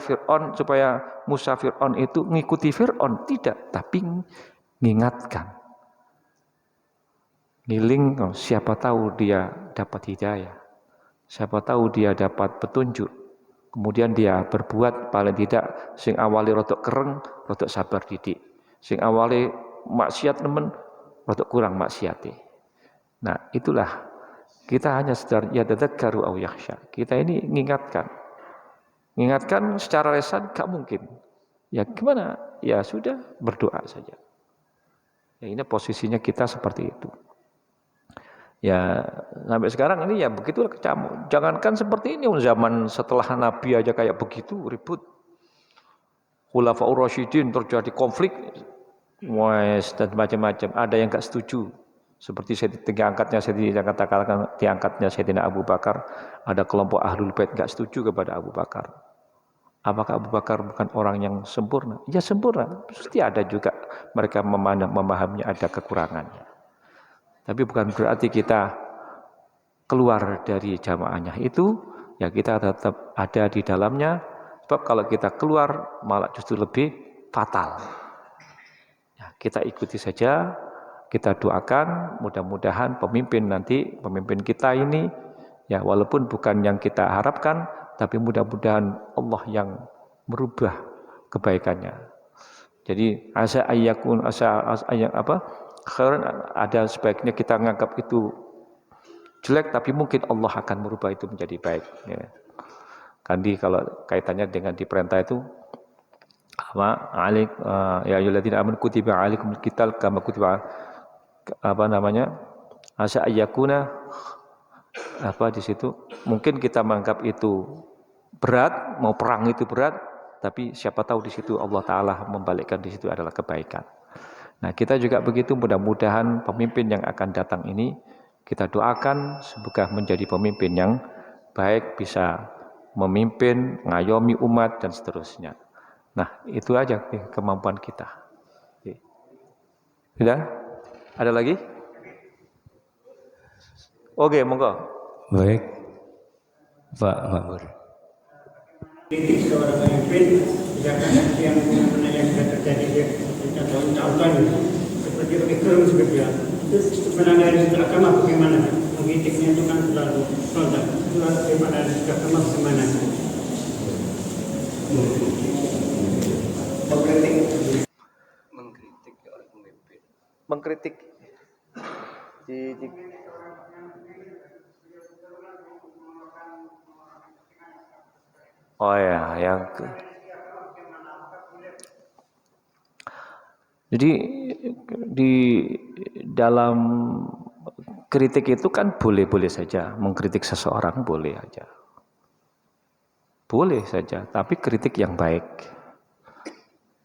Musa Fir'aun itu mengikuti Fir'aun, tidak, tapi mengingatkan. Ngiling, siapa tahu dia dapat hidayah. Siapa tahu dia dapat petunjuk. Kemudian dia berbuat paling tidak sing awali rodok kereng, rodok sabar didik. Sing awali maksiat nemen, rodok kurang maksiati. Nah, itulah kita hanya sedar yatadzakkaru aw yakhsha. Kita ini mengingatkan. Mengingatkan secara lisan enggak mungkin. Ya gimana? Ya sudah, berdoa saja. Ya ini posisinya kita seperti itu. Ya sampai sekarang ini ya begitulah kecamu. Jangankan seperti ini, zaman setelah Nabi aja kayak begitu ribut. Khulafaur Rasyidin terjadi konflik, dan macam-macam. Ada yang enggak setuju. Seperti diangkatnya Sayyidina Abu Bakar, ada kelompok Ahlul Bait enggak setuju kepada Abu Bakar. Apakah Abu Bakar bukan orang yang sempurna? Ya sempurna. Pasti ada juga mereka memahaminya ada kekurangannya. Tapi bukan berarti kita keluar dari jamaahnya itu, ya kita tetap ada di dalamnya. Sebab kalau kita keluar malah justru lebih fatal. Ya, kita ikuti saja. Kita doakan mudah-mudahan pemimpin kita ini ya walaupun bukan yang kita harapkan, tapi mudah-mudahan Allah yang merubah kebaikannya. Jadi khairan, ada sebaiknya kita menganggap itu jelek, tapi mungkin Allah akan merubah itu menjadi baik. Ya. Kandi kalau kaitannya dengan diperintah itu ya ayyuhalladzina amanu kutiba alaikumul qital kama kutiba asa ayyakuna di situ mungkin kita menganggap itu berat, mau perang itu berat, tapi siapa tahu di situ Allah Taala membalikkan di situ adalah kebaikan. Nah, kita juga begitu, mudah-mudahan pemimpin yang akan datang ini kita doakan semoga menjadi pemimpin yang baik, bisa memimpin, ngayomi umat dan seterusnya. Nah, itu aja kemampuan kita. Sudah? Ada lagi? Oke, monggo. Baik, Pak Makmur. Kritik seorang pemimpin, misalkan yang sudah terjadi di tahun-tahun seperti Ikram seperti itu sebenarnya dari sudut agama bagaimana? Mengkritiknya itu kan selalu produk. Bagaimana dari sudut agama bagaimana? Mengkritik Oh ya, jadi di dalam kritik itu kan boleh-boleh saja, mengkritik seseorang boleh aja. Boleh saja, tapi kritik yang baik.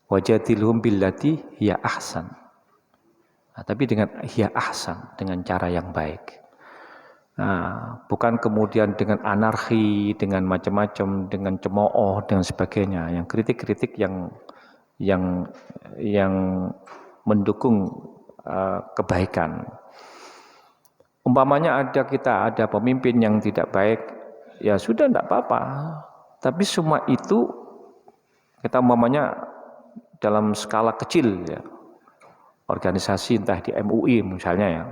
Wajadilhum billati hiya ahsan. Nah, tapi dengan hiya ahsan, dengan cara yang baik. Nah, bukan kemudian dengan anarki, dengan macam-macam, dengan cemooh dan sebagainya. Yang kritik-kritik yang mendukung kebaikan. Umpamanya kita ada pemimpin yang tidak baik, ya sudah tidak apa-apa. Tapi semua itu kita umpamanya dalam skala kecil ya. Organisasi entah di MUI misalnya ya.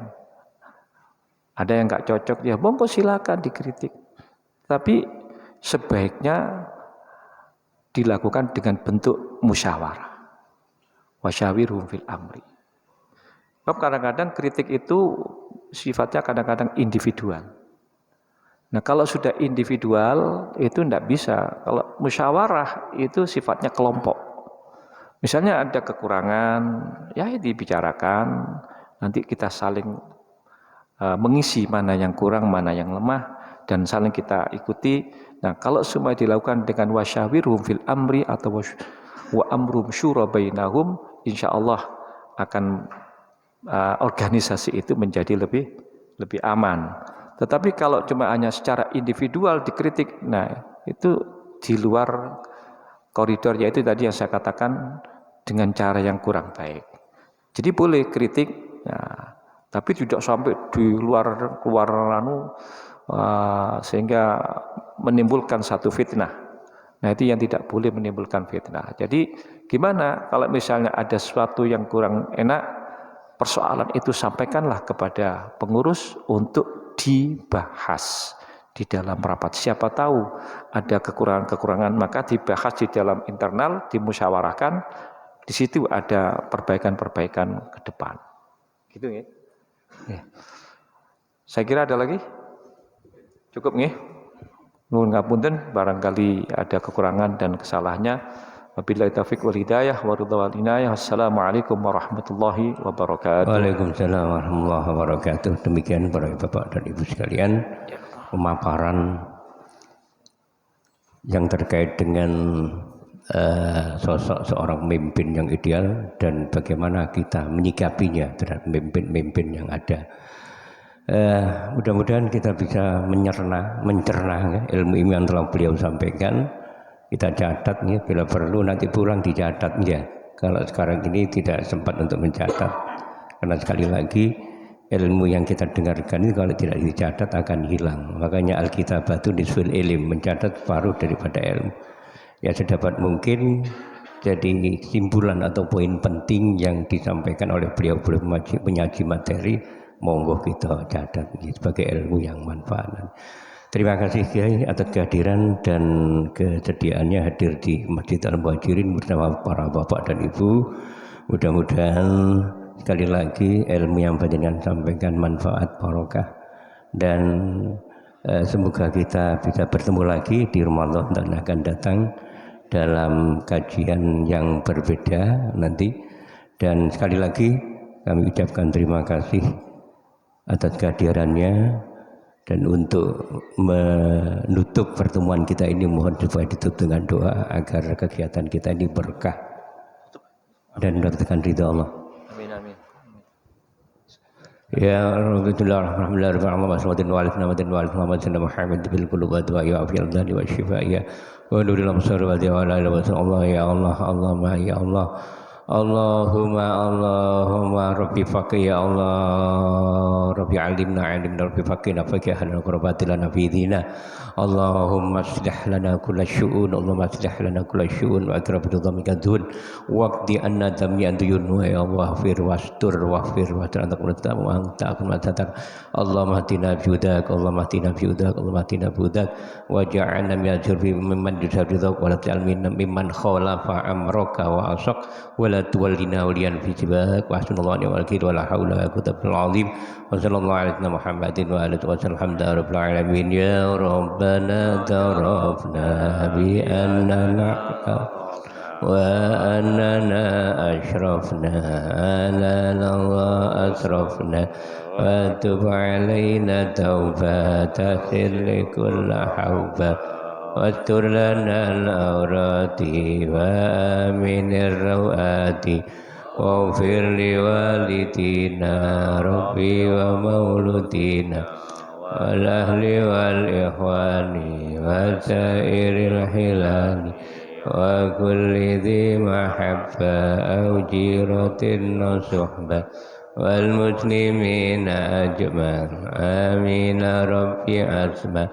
Ada yang nggak cocok ya, monggo silakan dikritik. Tapi sebaiknya dilakukan dengan bentuk musyawarah. Wasyawirhum fil amri. Sebab kadang-kadang kritik itu sifatnya kadang-kadang individual. Nah kalau sudah individual itu tidak bisa. Kalau musyawarah itu sifatnya kelompok. Misalnya ada kekurangan, ya dibicarakan. Nanti kita saling mengisi mana yang kurang, mana yang lemah, dan saling kita ikuti. Nah kalau semua dilakukan dengan wasyawirhum fil amri atau wa amrum syura bainahum, insyaallah akan organisasi itu menjadi lebih aman. Tetapi kalau cuma hanya secara individual dikritik, nah itu di luar koridor, yaitu tadi yang saya katakan dengan cara yang kurang baik. Jadi boleh kritik, nah, tapi tidak sampai di luar sehingga menimbulkan satu fitnah. Nah itu yang tidak boleh menimbulkan fitnah. Jadi gimana kalau misalnya ada sesuatu yang kurang enak, persoalan itu sampaikanlah kepada pengurus untuk dibahas di dalam rapat. Siapa tahu ada kekurangan-kekurangan, maka dibahas di dalam internal, dimusyawarahkan. Di situ ada perbaikan-perbaikan ke depan. Gitu ya. Saya kira ada lagi? Cukup nggih? Nuhun ngapunten barangkali ada kekurangan dan kesalahannya. Wabillahi taufiq wal hidayah wa ridha wal inayah. Assalamualaikum warahmatullahi wabarakatuh. Waalaikumsalam warahmatullahi wabarakatuh. Demikian para Bapak dan Ibu sekalian, pemaparan yang terkait dengan sosok seorang pemimpin yang ideal dan bagaimana kita menyikapinya terhadap pemimpin-pemimpin yang ada. Mudah-mudahan kita bisa mencerna ilmu yang telah beliau sampaikan. Kita catat ya, bila perlu nanti pulang dicatat ya. Kalau sekarang ini tidak sempat untuk mencatat, karena sekali lagi ilmu yang kita dengarkan ini kalau tidak dicatat akan hilang. Makanya Alkitabatu nisful ilm, mencatat separuh daripada ilmu. Ya sedapat mungkin jadi simpulan atau poin penting yang disampaikan oleh beliau penyaji materi, monggo kita catat sebagai ilmu yang manfaat. Terima kasih Kiai atas kehadiran dan kesediaannya hadir di Masjid Al-Muhajirin bersama para bapak dan ibu. Mudah-mudahan sekali lagi ilmu yang panjenengan sampaikan manfaat barokah, dan semoga kita bisa bertemu lagi di Ramadan yang akan datang dalam kajian yang berbeda nanti. Dan sekali lagi kami ucapkan terima kasih atas kehadirannya. Dan untuk menutup pertemuan kita ini mohon supaya ditutup dengan doa agar kegiatan kita ini berkah dan mendapatkan ridha Allah. Amin amin. Ya Alhamdulillah Muhammad bil qulubat wa ya fi al-dhani wa shifa ya wa nuril absar wa Allah ya Allah Allahumma ya Allah Allahumma Rabbi faqih ya Allah Rabbi alimna Rabbi faqihna faqihan qurbatilana fi dina Allahumma aslih lana kulla syu'un Allahumma aslih lana kulla syu'un wa atrab bidhamika dhun waqdi anna dhammi'an duyun wa ya Allah wafir wastur wafir wa ta'antak wa ta'akun wa ta'atak Allahumma hatina biudak Allahumma hatina biudak Allahumma hatina biudak wa ja'alna min ajri mimman yusabidhak wa la ta'alminna mimman khalafa amraka wa asak wa ولا تولنا وليا في سواك وحسن الله ونعم الوكيل ولا حول ولا قوة إلا بالله العظيم وصلى الله على سيدنا محمد وآله وسلم الحمد لله رب العالمين يا ربنا اعترفنا بأننا وأننا أشرفنا أننا وأسرفنا وتب علينا توبة تغفر لكل حوبة واستر لنا العورات وآمن الروآت واغفر لوالدينا ربي ومولودينا والأهل والإخوان وسائر الحلال وكل ذي محبة أو جيرة وصحبة والمسلمين أجمع آمين ربي أسمع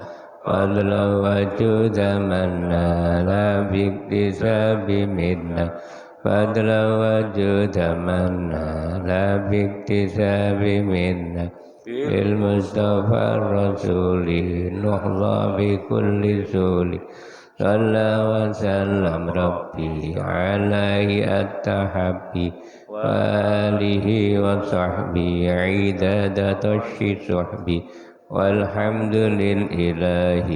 فضلا وجود من نال باكتساب منا فضلا وجود من نال باكتساب منا بالمصطفى الرسول نحظى بكل سول صلى وسلم ربي عليه التحبي وآله وصحبه عدادة الشحب والحمد لله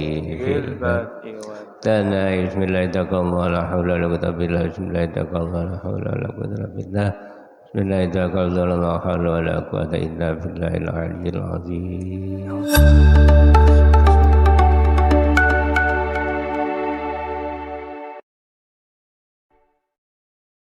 في البدء والثناء بسم الله تقوى لا حول ولا قوة إلا بالله بسم الله تقوى لا حول ولا قوة إلا بالله بسم الله تقوى لا حول ولا قوة إلا بالله العلي العظيم